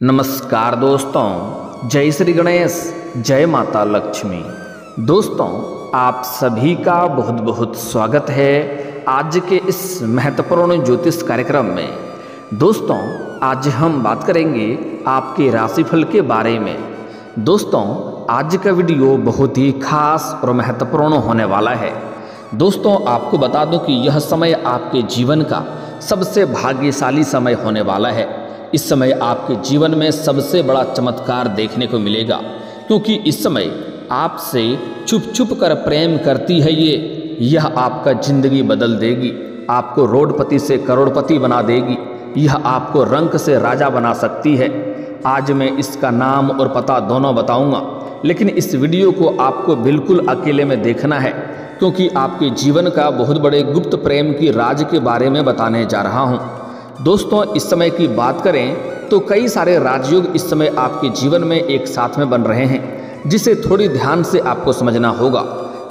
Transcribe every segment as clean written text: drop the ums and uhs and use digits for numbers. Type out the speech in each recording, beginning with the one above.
नमस्कार दोस्तों, जय श्री गणेश, जय माता लक्ष्मी। दोस्तों, आप सभी का बहुत बहुत स्वागत है आज के इस महत्वपूर्ण ज्योतिष कार्यक्रम में। दोस्तों, आज हम बात करेंगे आपके राशिफल के बारे में। दोस्तों, आज का वीडियो बहुत ही खास और महत्वपूर्ण होने वाला है। दोस्तों, आपको बता दूं कि यह समय आपके जीवन का सबसे भाग्यशाली समय होने वाला है। इस समय आपके जीवन में सबसे बड़ा चमत्कार देखने को मिलेगा, क्योंकि इस समय आपसे छुप छुप कर प्रेम करती है यह आपका जिंदगी बदल देगी। आपको रोडपति से करोड़पति बना देगी। यह आपको रंक से राजा बना सकती है। आज मैं इसका नाम और पता दोनों बताऊंगा, लेकिन इस वीडियो को आपको बिल्कुल अकेले में देखना है, क्योंकि आपके जीवन का बहुत बड़े गुप्त प्रेम की राज के बारे में बताने जा रहा हूँ। दोस्तों, इस समय की बात करें तो कई सारे राजयोग इस समय आपके जीवन में एक साथ में बन रहे हैं, जिसे थोड़ी ध्यान से आपको समझना होगा।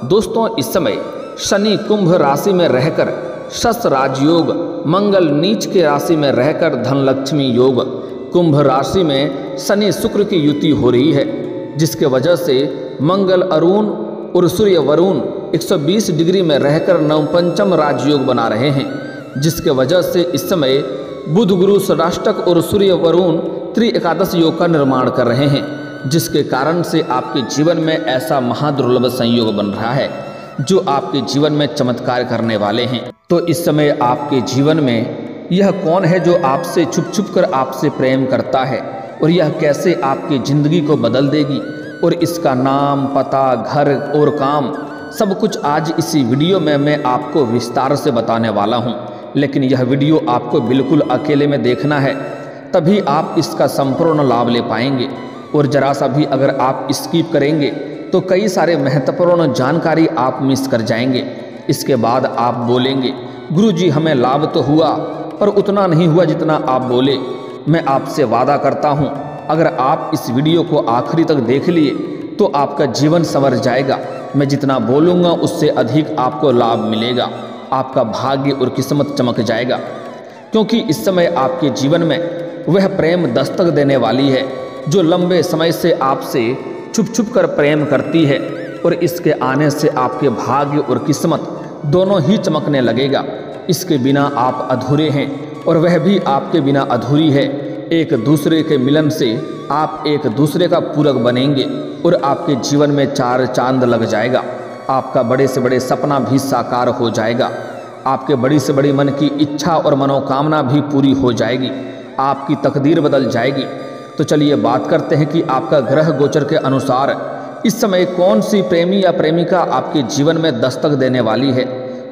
दोस्तों, इस समय शनि कुंभ राशि में रहकर शश राजयोग, मंगल नीच के राशि में रहकर धनलक्ष्मी योग, कुंभ राशि में शनि शुक्र की युति हो रही है, जिसके वजह से मंगल अरुण और सूर्य वरुण 120 डिग्री में रहकर नवपंचम राजयोग बना रहे हैं, जिसके वजह से इस समय बुध गुरु षडाष्टक और सूर्य वरुण त्रि एकादश योग का निर्माण कर रहे हैं, जिसके कारण से आपके जीवन में ऐसा महादुर्लभ संयोग बन रहा है जो आपके जीवन में चमत्कार करने वाले हैं। तो इस समय आपके जीवन में यह कौन है जो आपसे छुप छुप कर आपसे प्रेम करता है, और यह कैसे आपकी जिंदगी को बदल देगी, और इसका नाम, पता, घर और काम सब कुछ आज इसी वीडियो में मैं आपको विस्तार से बताने वाला हूँ। लेकिन यह वीडियो आपको बिल्कुल अकेले में देखना है, तभी आप इसका संपूर्ण लाभ ले पाएंगे। और जरा सा भी अगर आप स्किप करेंगे तो कई सारे महत्वपूर्ण जानकारी आप मिस कर जाएंगे। इसके बाद आप बोलेंगे, गुरुजी हमें लाभ तो हुआ, पर उतना नहीं हुआ जितना आप बोले। मैं आपसे वादा करता हूँ, अगर आप इस वीडियो को आखिरी तक देख लिए तो आपका जीवन संवर जाएगा। मैं जितना बोलूँगा उससे अधिक आपको लाभ मिलेगा। आपका भाग्य और किस्मत चमक जाएगा, क्योंकि इस समय आपके जीवन में वह प्रेम दस्तक देने वाली है जो लंबे समय से आपसे छुप छुप कर प्रेम करती है, और इसके आने से आपके भाग्य और किस्मत दोनों ही चमकने लगेगा। इसके बिना आप अधूरे हैं और वह भी आपके बिना अधूरी है। एक दूसरे के मिलन से आप एक दूसरे का पूरक बनेंगे और आपके जीवन में चार चांद लग जाएगा। आपका बड़े से बड़े सपना भी साकार हो जाएगा। आपके बड़ी से बड़ी मन की इच्छा और मनोकामना भी पूरी हो जाएगी। आपकी तकदीर बदल जाएगी। तो चलिए बात करते हैं कि आपका ग्रह गोचर के अनुसार इस समय कौन सी प्रेमी या प्रेमिका आपके जीवन में दस्तक देने वाली है,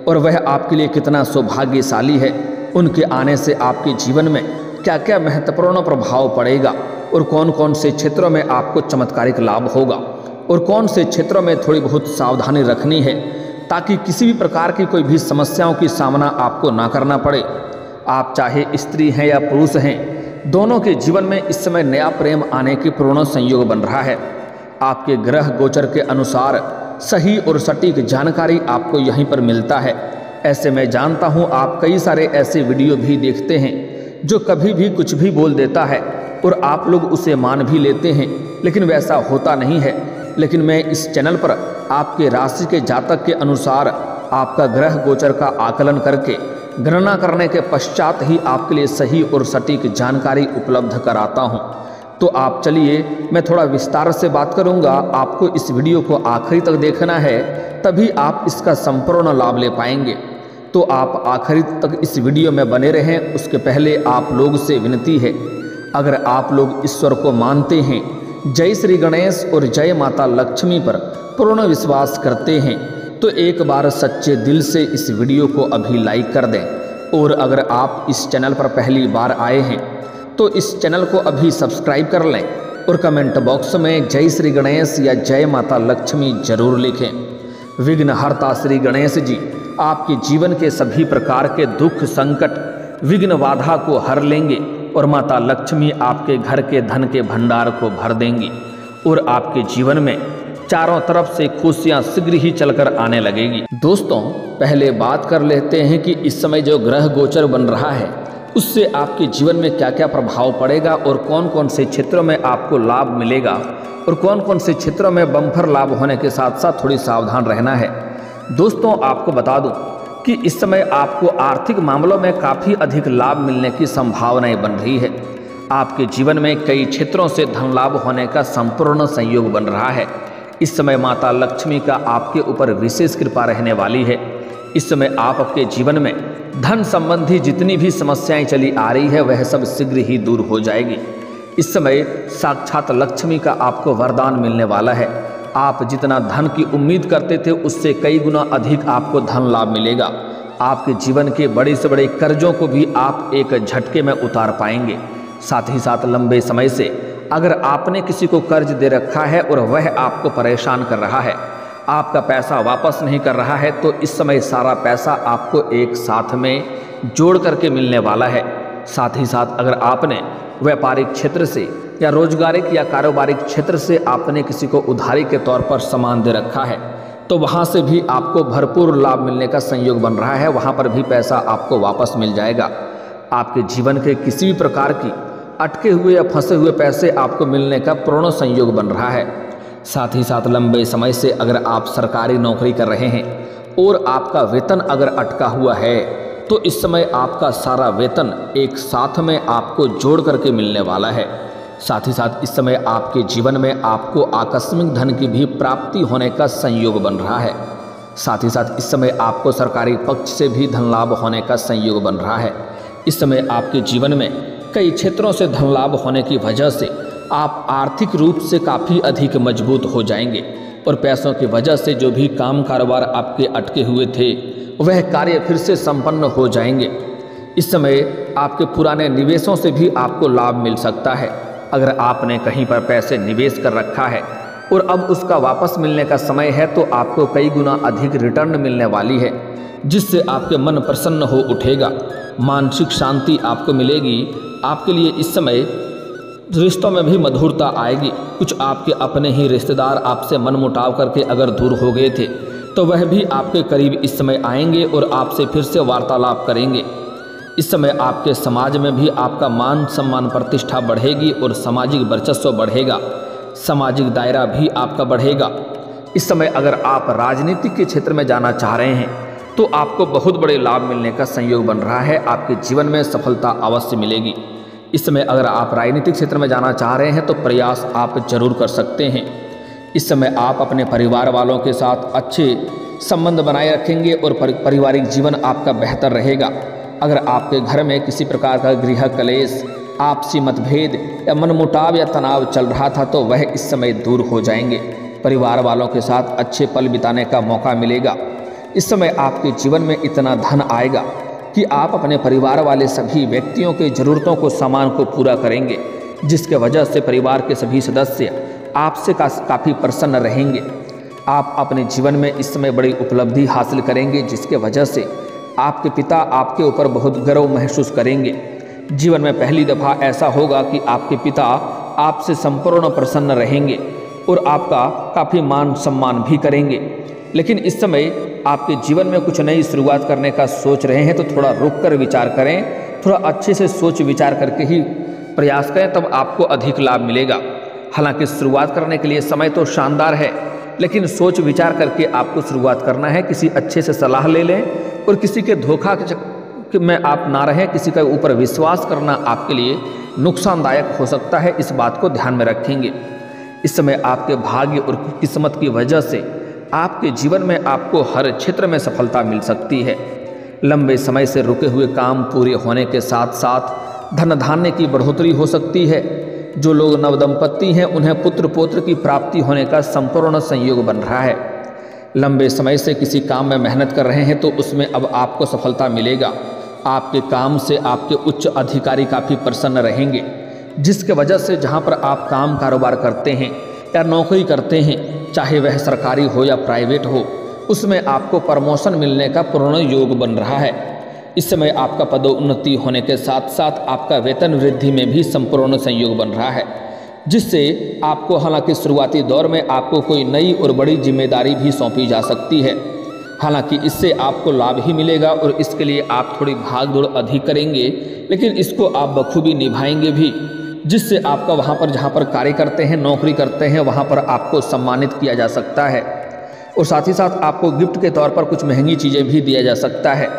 और वह आपके लिए कितना सौभाग्यशाली है। उनके आने से आपके जीवन में क्या क्या महत्वपूर्ण प्रभाव पड़ेगा, और कौन कौन से क्षेत्रों में आपको चमत्कारिक लाभ होगा, और कौन से क्षेत्रों में थोड़ी बहुत सावधानी रखनी है, ताकि किसी भी प्रकार की कोई भी समस्याओं की सामना आपको ना करना पड़े। आप चाहे स्त्री हैं या पुरुष हैं, दोनों के जीवन में इस समय नया प्रेम आने की पूर्ण संयोग बन रहा है। आपके ग्रह गोचर के अनुसार सही और सटीक जानकारी आपको यहीं पर मिलता है। ऐसे मैं जानता हूँ आप कई सारे ऐसे वीडियो भी देखते हैं जो कभी भी कुछ भी बोल देता है, और आप लोग उसे मान भी लेते हैं, लेकिन वैसा होता नहीं है। लेकिन मैं इस चैनल पर आपके राशि के जातक के अनुसार आपका ग्रह गोचर का आकलन करके गणना करने के पश्चात ही आपके लिए सही और सटीक जानकारी उपलब्ध कराता हूं। तो आप चलिए, मैं थोड़ा विस्तार से बात करूंगा। आपको इस वीडियो को आखिरी तक देखना है, तभी आप इसका संपूर्ण लाभ ले पाएंगे। तो आप आखिरी तक इस वीडियो में बने रहें। उसके पहले आप लोग से विनती है, अगर आप लोग ईश्वर को मानते हैं, जय श्री गणेश और जय माता लक्ष्मी पर पूर्ण विश्वास करते हैं, तो एक बार सच्चे दिल से इस वीडियो को अभी लाइक कर दें। और अगर आप इस चैनल पर पहली बार आए हैं तो इस चैनल को अभी सब्सक्राइब कर लें, और कमेंट बॉक्स में जय श्री गणेश या जय माता लक्ष्मी जरूर लिखें। विघ्नहर्ता श्री गणेश जी आपके जीवन के सभी प्रकार के दुख, संकट, विघ्न, बाधा को हर लेंगे, और माता लक्ष्मी आपके घर के धन के भंडार को भर देंगी, और आपके जीवन में चारों तरफ से खुशियां शीघ्र ही चलकर आने लगेगी। दोस्तों, पहले बात कर लेते हैं कि इस समय जो ग्रह गोचर बन रहा है उससे आपके जीवन में क्या क्या प्रभाव पड़ेगा और कौन कौन से क्षेत्रों में आपको लाभ मिलेगा और कौन कौन से क्षेत्रों में बम्पर लाभ होने के साथ साथ थोड़ी सावधान रहना है। दोस्तों, आपको बता दूं कि इस समय आपको आर्थिक मामलों में काफ़ी अधिक लाभ मिलने की संभावनाएं बन रही है। आपके जीवन में कई क्षेत्रों से धन लाभ होने का संपूर्ण संयोग बन रहा है। इस समय माता लक्ष्मी का आपके ऊपर विशेष कृपा रहने वाली है। इस समय आप आपके जीवन में धन संबंधी जितनी भी समस्याएं चली आ रही है वह सब शीघ्र ही दूर हो जाएगी। इस समय साक्षात लक्ष्मी का आपको वरदान मिलने वाला है। आप जितना धन की उम्मीद करते थे उससे कई गुना अधिक आपको धन लाभ मिलेगा। आपके जीवन के बड़े से बड़े कर्जों को भी आप एक झटके में उतार पाएंगे। साथ ही साथ लंबे समय से अगर आपने किसी को कर्ज दे रखा है और वह आपको परेशान कर रहा है, आपका पैसा वापस नहीं कर रहा है, तो इस समय सारा पैसा आपको एक साथ में जोड़ करके मिलने वाला है। साथ ही साथ अगर आपने व्यापारिक क्षेत्र से या रोजगारिक या कारोबारिक क्षेत्र से आपने किसी को उधारी के तौर पर सामान दे रखा है तो वहाँ से भी आपको भरपूर लाभ मिलने का संयोग बन रहा है। वहाँ पर भी पैसा आपको वापस मिल जाएगा। आपके जीवन के किसी भी प्रकार की अटके हुए या फंसे हुए पैसे आपको मिलने का पूर्ण संयोग बन रहा है। साथ ही साथ लंबे समय से अगर आप सरकारी नौकरी कर रहे हैं और आपका वेतन अगर अटका हुआ है तो इस समय आपका सारा वेतन एक साथ में आपको जोड़ करके मिलने वाला है। साथ ही साथ इस समय आपके जीवन में आपको आकस्मिक धन की भी प्राप्ति होने का संयोग बन रहा है। साथ ही साथ इस समय आपको सरकारी पक्ष से भी धन लाभ होने का संयोग बन रहा है। इस समय आपके जीवन में कई क्षेत्रों से धन लाभ होने की वजह से आप आर्थिक रूप से काफ़ी अधिक मजबूत हो जाएंगे और पैसों की वजह से जो भी काम कारोबार आपके अटके हुए थे वह कार्य फिर से संपन्न हो जाएंगे। इस समय आपके पुराने निवेशों से भी आपको लाभ मिल सकता है। अगर आपने कहीं पर पैसे निवेश कर रखा है और अब उसका वापस मिलने का समय है तो आपको कई गुना अधिक रिटर्न मिलने वाली है, जिससे आपके मन प्रसन्न हो उठेगा, मानसिक शांति आपको मिलेगी। आपके लिए इस समय रिश्तों में भी मधुरता आएगी। कुछ आपके अपने ही रिश्तेदार आपसे मनमुटाव करके अगर दूर हो गए थे तो वह भी आपके करीब इस समय आएंगे और आपसे फिर से वार्तालाप करेंगे। इस समय आपके समाज में भी आपका मान सम्मान प्रतिष्ठा बढ़ेगी और सामाजिक वर्चस्व बढ़ेगा, सामाजिक दायरा भी आपका बढ़ेगा। इस समय अगर आप राजनीति के क्षेत्र में जाना चाह रहे हैं तो आपको बहुत बड़े लाभ मिलने का संयोग बन रहा है। आपके जीवन में सफलता अवश्य मिलेगी। इस समय अगर आप राजनीतिक क्षेत्र में जाना चाह रहे हैं तो प्रयास आप जरूर कर सकते हैं। इस समय आप अपने परिवार वालों के साथ अच्छे संबंध बनाए रखेंगे और पारिवारिक जीवन आपका बेहतर रहेगा। अगर आपके घर में किसी प्रकार का गृह कलेश, आपसी मतभेद या मनमुटाव या तनाव चल रहा था तो वह इस समय दूर हो जाएंगे। परिवार वालों के साथ अच्छे पल बिताने का मौका मिलेगा। इस समय आपके जीवन में इतना धन आएगा कि आप अपने परिवार वाले सभी व्यक्तियों के ज़रूरतों को सामान को पूरा करेंगे, जिसके वजह से परिवार के सभी सदस्य आपसे काफ़ी प्रसन्न रहेंगे। आप अपने जीवन में इस समय बड़ी उपलब्धि हासिल करेंगे, जिसके वजह से आपके पिता आपके ऊपर बहुत गर्व महसूस करेंगे। जीवन में पहली दफ़ा ऐसा होगा कि आपके पिता आपसे संपूर्ण प्रसन्न रहेंगे और आपका काफ़ी मान सम्मान भी करेंगे। लेकिन इस समय आपके जीवन में कुछ नई शुरुआत करने का सोच रहे हैं तो थोड़ा रुक कर विचार करें, थोड़ा अच्छे से सोच विचार करके ही प्रयास करें, तब आपको अधिक लाभ मिलेगा। हालांकि शुरुआत करने के लिए समय तो शानदार है, लेकिन सोच विचार करके आपको शुरुआत करना है। किसी अच्छे से सलाह ले लें और किसी के धोखा में आप ना रहें। किसी के ऊपर विश्वास करना आपके लिए नुकसानदायक हो सकता है, इस बात को ध्यान में रखेंगे। इस समय आपके भाग्य और किस्मत की वजह से आपके जीवन में आपको हर क्षेत्र में सफलता मिल सकती है। लंबे समय से रुके हुए काम पूरे होने के साथ साथ धन धान्य की बढ़ोतरी हो सकती है। जो लोग नवदंपति हैं उन्हें पुत्र पौत्र की प्राप्ति होने का संपूर्ण संयोग बन रहा है। लंबे समय से किसी काम में मेहनत कर रहे हैं तो उसमें अब आपको सफलता मिलेगा। आपके काम से आपके उच्च अधिकारी काफ़ी प्रसन्न रहेंगे, जिसके वजह से जहाँ पर आप काम कारोबार करते हैं या नौकरी करते हैं, चाहे वह सरकारी हो या प्राइवेट हो, उसमें आपको प्रमोशन मिलने का पूर्ण योग बन रहा है। इस समय आपका पदोन्नति होने के साथ साथ आपका वेतन वृद्धि में भी संपूर्ण संयोग बन रहा है, जिससे आपको हालांकि शुरुआती दौर में आपको कोई नई और बड़ी जिम्मेदारी भी सौंपी जा सकती है। हालांकि इससे आपको लाभ ही मिलेगा और इसके लिए आप थोड़ी भाग दौड़ अधिक करेंगे, लेकिन इसको आप बखूबी निभाएंगे भी, जिससे आपका वहाँ पर जहाँ पर कार्य करते हैं, नौकरी करते हैं, वहाँ पर आपको सम्मानित किया जा सकता है और साथ ही साथ आपको गिफ्ट के तौर पर कुछ महंगी चीज़ें भी दिया जा सकता है।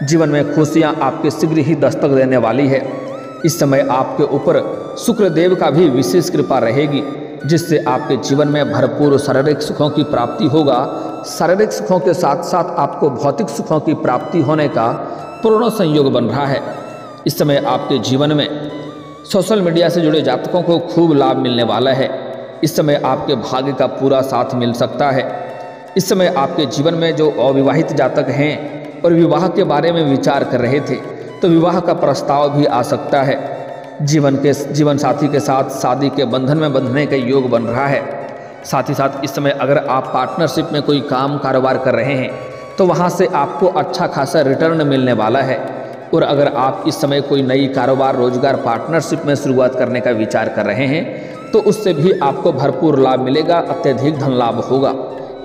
जीवन में खुशियाँ आपके शीघ्र ही दस्तक देने वाली है। इस समय आपके ऊपर शुक्रदेव का भी विशेष कृपा रहेगी, जिससे आपके जीवन में भरपूर शारीरिक सुखों की प्राप्ति होगा। शारीरिक सुखों के साथ साथ आपको भौतिक सुखों की प्राप्ति होने का पूर्ण संयोग बन रहा है। इस समय आपके जीवन में सोशल मीडिया से जुड़े जातकों को खूब लाभ मिलने वाला है। इस समय आपके भाग्य का पूरा साथ मिल सकता है। इस समय आपके जीवन में जो अविवाहित जातक हैं और विवाह के बारे में विचार कर रहे थे, तो विवाह का प्रस्ताव भी आ सकता है। जीवन साथी के साथ शादी के बंधन में बंधने का योग बन रहा है। साथ ही साथ इस समय अगर आप पार्टनरशिप में कोई काम कारोबार कर रहे हैं, तो वहाँ से आपको अच्छा खासा रिटर्न मिलने वाला है। और अगर आप इस समय कोई नई कारोबार रोजगार पार्टनरशिप में शुरुआत करने का विचार कर रहे हैं, तो उससे भी आपको भरपूर लाभ मिलेगा, अत्यधिक धन लाभ होगा।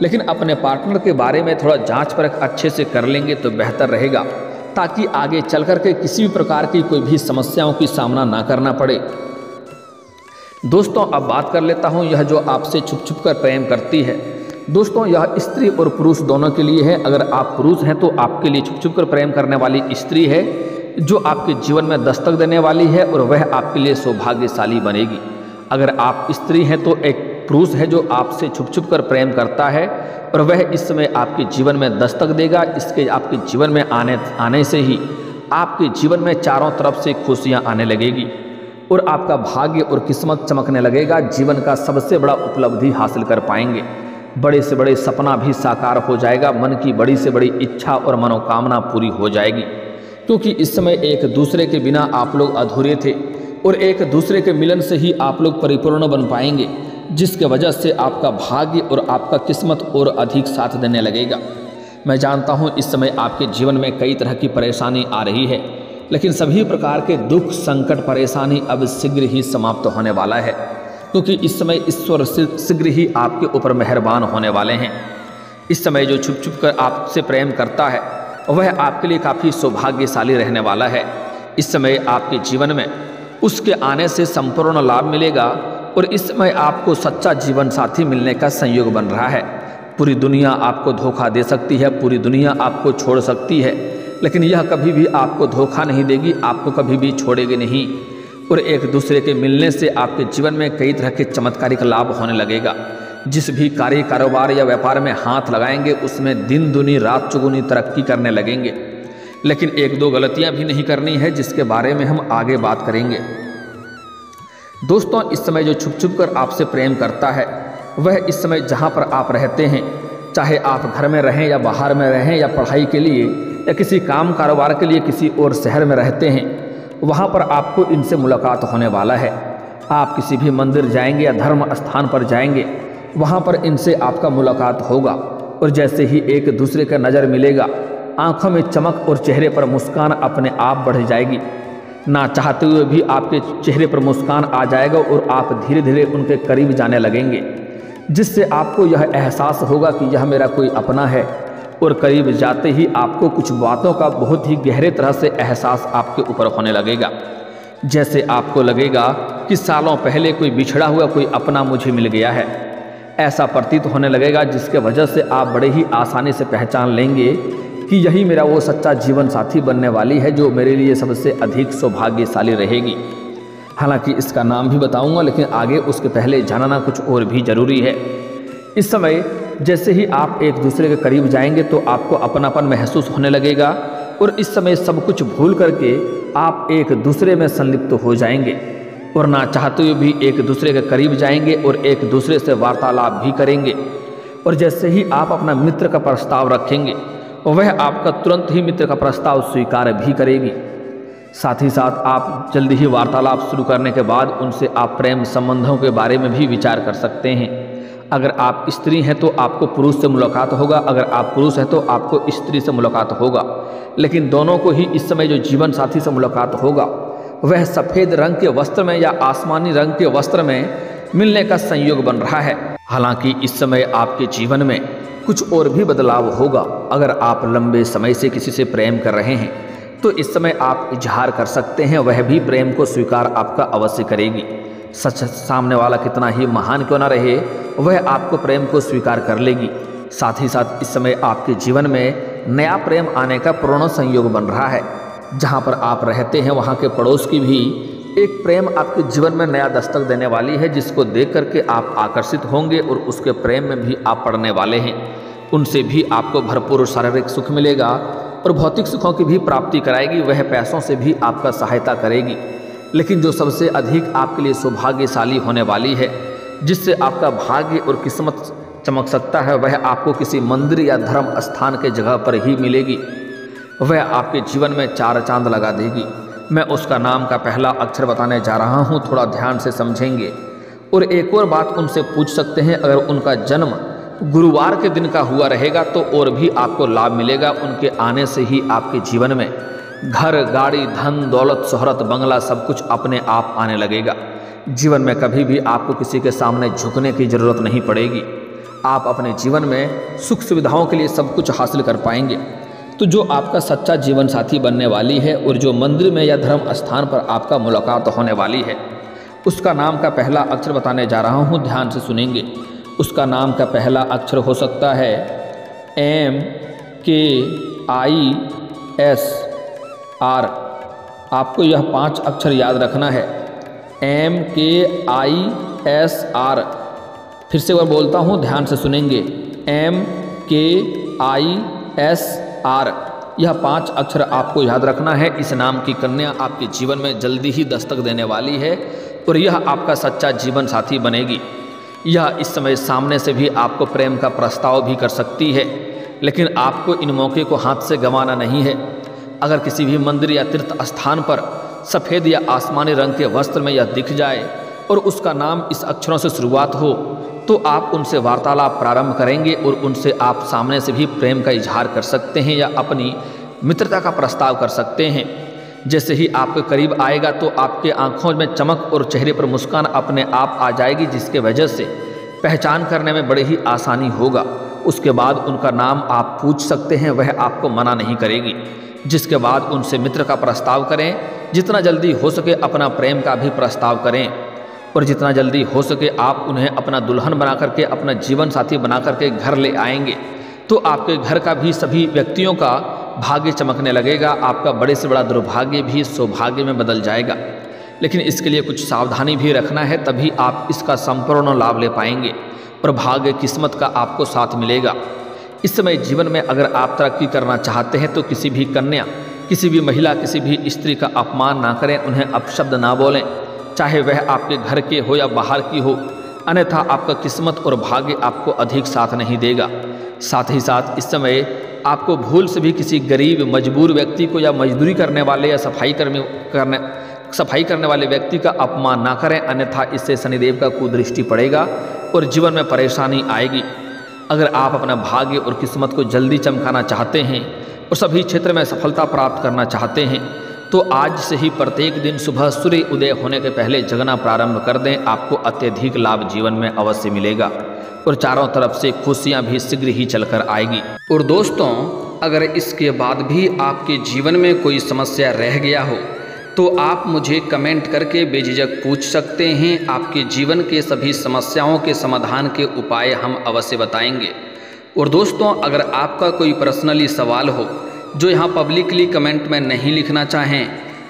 लेकिन अपने पार्टनर के बारे में थोड़ा जांच परख अच्छे से कर लेंगे तो बेहतर रहेगा, ताकि आगे चल कर के किसी भी प्रकार की कोई भी समस्याओं की सामना ना करना पड़े। दोस्तों, अब बात कर लेता हूं, यह जो आपसे छुप छुप कर प्रेम करती है, दोस्तों यह स्त्री और पुरुष दोनों के लिए है। अगर आप पुरुष हैं तो आपके लिए छुप छुप कर प्रेम करने वाली स्त्री है, जो आपके जीवन में दस्तक देने वाली है और वह आपके लिए सौभाग्यशाली बनेगी। अगर आप स्त्री हैं तो एक पुरुष है जो आपसे छुप छुप कर प्रेम करता है और वह इस समय आपके जीवन में दस्तक देगा। इसके आपके जीवन में आने से ही आपके जीवन में चारों तरफ से खुशियां आने लगेगी और आपका भाग्य और किस्मत चमकने लगेगा। जीवन का सबसे बड़ा उपलब्धि हासिल कर पाएंगे। बड़े से बड़े सपना भी साकार हो जाएगा। मन की बड़ी से बड़ी इच्छा और मनोकामना पूरी हो जाएगी, क्योंकि इस समय एक दूसरे के बिना आप लोग अधूरे थे और एक दूसरे के मिलन से ही आप लोग परिपूर्ण बन पाएंगे, जिसके वजह से आपका भाग्य और आपका किस्मत और अधिक साथ देने लगेगा। मैं जानता हूं इस समय आपके जीवन में कई तरह की परेशानी आ रही है, लेकिन सभी प्रकार के दुख, संकट, परेशानी अब शीघ्र ही समाप्त होने वाला है, क्योंकि इस समय ईश्वर शीघ्र ही आपके ऊपर मेहरबान होने वाले हैं। इस समय जो छुप छुप कर आपसे प्रेम करता है, वह आपके लिए काफ़ी सौभाग्यशाली रहने वाला है। इस समय आपके जीवन में उसके आने से संपूर्ण लाभ मिलेगा और इस समय आपको सच्चा जीवन साथी मिलने का संयोग बन रहा है। पूरी दुनिया आपको धोखा दे सकती है, पूरी दुनिया आपको छोड़ सकती है, लेकिन यह कभी भी आपको धोखा नहीं देगी, आपको कभी भी छोड़ेगी नहीं। और एक दूसरे के मिलने से आपके जीवन में कई तरह के चमत्कारिक लाभ होने लगेगा। जिस भी कार्य, कारोबार या व्यापार में हाथ लगाएंगे, उसमें दिन दुनी रात चौगुनी तरक्की करने लगेंगे। लेकिन एक दो गलतियां भी नहीं करनी है, जिसके बारे में हम आगे बात करेंगे। दोस्तों, इस समय जो छुप छुप कर आपसे प्रेम करता है, वह इस समय जहां पर आप रहते हैं, चाहे आप घर में रहें या बाहर में रहें या पढ़ाई के लिए या किसी काम कारोबार के लिए किसी और शहर में रहते हैं, वहां पर आपको इनसे मुलाकात होने वाला है। आप किसी भी मंदिर जाएंगे या धर्म स्थान पर जाएंगे, वहां पर इनसे आपका मुलाकात होगा और जैसे ही एक दूसरे का नज़र मिलेगा, आंखों में चमक और चेहरे पर मुस्कान अपने आप बढ़ जाएगी। ना चाहते हुए भी आपके चेहरे पर मुस्कान आ जाएगा और आप धीरे धीरे उनके करीब जाने लगेंगे, जिससे आपको यह एहसास होगा कि यह मेरा कोई अपना है। और करीब जाते ही आपको कुछ बातों का बहुत ही गहरे तरह से एहसास आपके ऊपर होने लगेगा। जैसे आपको लगेगा कि सालों पहले कोई बिछड़ा हुआ कोई अपना मुझे मिल गया है, ऐसा प्रतीत होने लगेगा, जिसके वजह से आप बड़े ही आसानी से पहचान लेंगे कि यही मेरा वो सच्चा जीवन साथी बनने वाली है, जो मेरे लिए सबसे अधिक सौभाग्यशाली रहेगी। हालांकि इसका नाम भी बताऊंगा, लेकिन आगे उसके पहले जानना कुछ और भी जरूरी है। इस समय जैसे ही आप एक दूसरे के करीब जाएंगे तो आपको अपनापन महसूस होने लगेगा और इस समय सब कुछ भूल करके आप एक दूसरे में संलिप्त हो जाएंगे और ना चाहते हुए भी एक दूसरे के करीब जाएंगे और एक दूसरे से वार्तालाप भी करेंगे। और जैसे ही आप अपना मित्र का प्रस्ताव रखेंगे, वह आपका तुरंत ही मित्र का प्रस्ताव स्वीकार भी करेगी। साथ ही साथ आप जल्दी ही वार्तालाप शुरू करने के बाद उनसे आप प्रेम संबंधों के बारे में भी विचार कर सकते हैं। अगर आप स्त्री हैं तो आपको पुरुष से मुलाकात होगा, अगर आप पुरुष हैं तो आपको स्त्री से मुलाकात होगा, लेकिन दोनों को ही इस समय जो जीवन साथी से मुलाकात होगा, वह सफ़ेद रंग के वस्त्र में या आसमानी रंग के वस्त्र में मिलने का संयोग बन रहा है। हालांकि इस समय आपके जीवन में कुछ और भी बदलाव होगा। अगर आप लंबे समय से किसी से प्रेम कर रहे हैं तो इस समय आप इजहार कर सकते हैं, वह भी प्रेम को स्वीकार आपका अवश्य करेगी। सच सामने वाला कितना ही महान क्यों ना रहे, वह आपको प्रेम को स्वीकार कर लेगी। साथ ही साथ इस समय आपके जीवन में नया प्रेम आने का पूर्ण संयोग बन रहा है। जहाँ पर आप रहते हैं वहाँ के पड़ोस की भी एक प्रेम आपके जीवन में नया दस्तक देने वाली है, जिसको देख करके आप आकर्षित होंगे और उसके प्रेम में भी आप पड़ने वाले हैं। उनसे भी आपको भरपूर शारीरिक सुख मिलेगा और भौतिक सुखों की भी प्राप्ति कराएगी। वह पैसों से भी आपका सहायता करेगी। लेकिन जो सबसे अधिक आपके लिए सौभाग्यशाली होने वाली है, जिससे आपका भाग्य और किस्मत चमक सकता है, वह आपको किसी मंदिर या धर्म स्थान के जगह पर ही मिलेगी। वह आपके जीवन में 4 चांद लगा देगी। मैं उसका नाम का पहला अक्षर बताने जा रहा हूँ, थोड़ा ध्यान से समझेंगे। और एक और बात उनसे पूछ सकते हैं, अगर उनका जन्म गुरुवार के दिन का हुआ रहेगा तो और भी आपको लाभ मिलेगा। उनके आने से ही आपके जीवन में घर, गाड़ी, धन, दौलत, शोहरत, बंगला सब कुछ अपने आप आने लगेगा। जीवन में कभी भी आपको किसी के सामने झुकने की ज़रूरत नहीं पड़ेगी। आप अपने जीवन में सुख सुविधाओं के लिए सब कुछ हासिल कर पाएंगे। तो जो आपका सच्चा जीवन साथी बनने वाली है और जो मंदिर में या धर्म स्थान पर आपका मुलाकात होने वाली है, उसका नाम का पहला अक्षर बताने जा रहा हूँ, ध्यान से सुनेंगे। उसका नाम का पहला अक्षर हो सकता है MKISR। आपको यह 5 अक्षर याद रखना है, MKISR। फिर से वह बोलता हूँ, ध्यान से सुनेंगे, MKISR। यह 5 अक्षर आपको याद रखना है। इस नाम की कन्या आपके जीवन में जल्दी ही दस्तक देने वाली है और यह आपका सच्चा जीवन साथी बनेगी। यह इस समय सामने से भी आपको प्रेम का प्रस्ताव भी कर सकती है, लेकिन आपको इन मौके को हाथ से गंवाना नहीं है। अगर किसी भी मंदिर या तीर्थ स्थान पर सफ़ेद या आसमानी रंग के वस्त्र में यह दिख जाए और उसका नाम इस अक्षरों से शुरुआत हो, तो आप उनसे वार्तालाप प्रारंभ करेंगे और उनसे आप सामने से भी प्रेम का इजहार कर सकते हैं या अपनी मित्रता का प्रस्ताव कर सकते हैं। जैसे ही आपके करीब आएगा तो आपके आंखों में चमक और चेहरे पर मुस्कान अपने आप आ जाएगी, जिसके वजह से पहचान करने में बड़े ही आसानी होगा। उसके बाद उनका नाम आप पूछ सकते हैं, वह आपको मना नहीं करेगी। जिसके बाद उनसे मित्र का प्रस्ताव करें। जितना जल्दी हो सके अपना प्रेम का भी प्रस्ताव करें और जितना जल्दी हो सके आप उन्हें अपना दुल्हन बना करके, अपना जीवन साथी बना करके घर ले आएंगे, तो आपके घर का भी सभी व्यक्तियों का भाग्य चमकने लगेगा। आपका बड़े से बड़ा दुर्भाग्य भी सौभाग्य में बदल जाएगा। लेकिन इसके लिए कुछ सावधानी भी रखना है, तभी आप इसका संपूर्ण लाभ ले पाएंगे और भाग्य किस्मत का आपको साथ मिलेगा। इस समय जीवन में अगर आप तरक्की करना चाहते हैं तो किसी भी कन्या, किसी भी महिला, किसी भी स्त्री का अपमान ना करें, उन्हें अपशब्द ना बोलें, चाहे वह आपके घर के हो या बाहर की हो, अन्यथा आपका किस्मत और भाग्य आपको अधिक साथ नहीं देगा। साथ ही साथ इस समय आपको भूल से भी किसी गरीब मजबूर व्यक्ति को या मजदूरी करने वाले या सफाई करने वाले व्यक्ति का अपमान ना करें, अन्यथा इससे शनिदेव का कुदृष्टि पड़ेगा और जीवन में परेशानी आएगी। अगर आप अपना भाग्य और किस्मत को जल्दी चमकाना चाहते हैं और सभी क्षेत्र में सफलता प्राप्त करना चाहते हैं, तो आज से ही प्रत्येक दिन सुबह सूर्य उदय होने के पहले जगना प्रारंभ कर दें। आपको अत्यधिक लाभ जीवन में अवश्य मिलेगा और चारों तरफ से खुशियां भी शीघ्र ही चलकर आएगी। और दोस्तों, अगर इसके बाद भी आपके जीवन में कोई समस्या रह गया हो तो आप मुझे कमेंट करके बेझिझक पूछ सकते हैं। आपके जीवन के सभी समस्याओं के समाधान के उपाय हम अवश्य बताएंगे। और दोस्तों, अगर आपका कोई पर्सनली सवाल हो जो यहाँ पब्लिकली कमेंट में नहीं लिखना चाहें,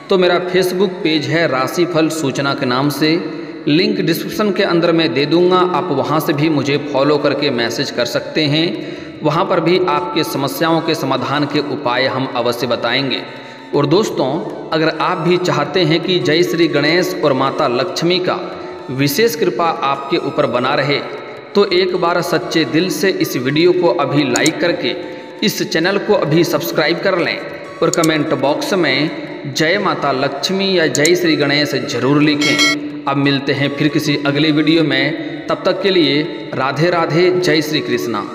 तो मेरा फेसबुक पेज है राशिफल सूचना के नाम से, लिंक डिस्क्रिप्शन के अंदर मैं दे दूँगा। आप वहाँ से भी मुझे फॉलो करके मैसेज कर सकते हैं। वहाँ पर भी आपके समस्याओं के समाधान के उपाय हम अवश्य बताएंगे। और दोस्तों, अगर आप भी चाहते हैं कि जय श्री गणेश और माता लक्ष्मी का विशेष कृपा आपके ऊपर बना रहे, तो एक बार सच्चे दिल से इस वीडियो को अभी लाइक करके इस चैनल को अभी सब्सक्राइब कर लें और कमेंट बॉक्स में जय माता लक्ष्मी या जय श्री गणेश जरूर लिखें। अब मिलते हैं फिर किसी अगले वीडियो में, तब तक के लिए राधे राधे, जय श्री कृष्णा।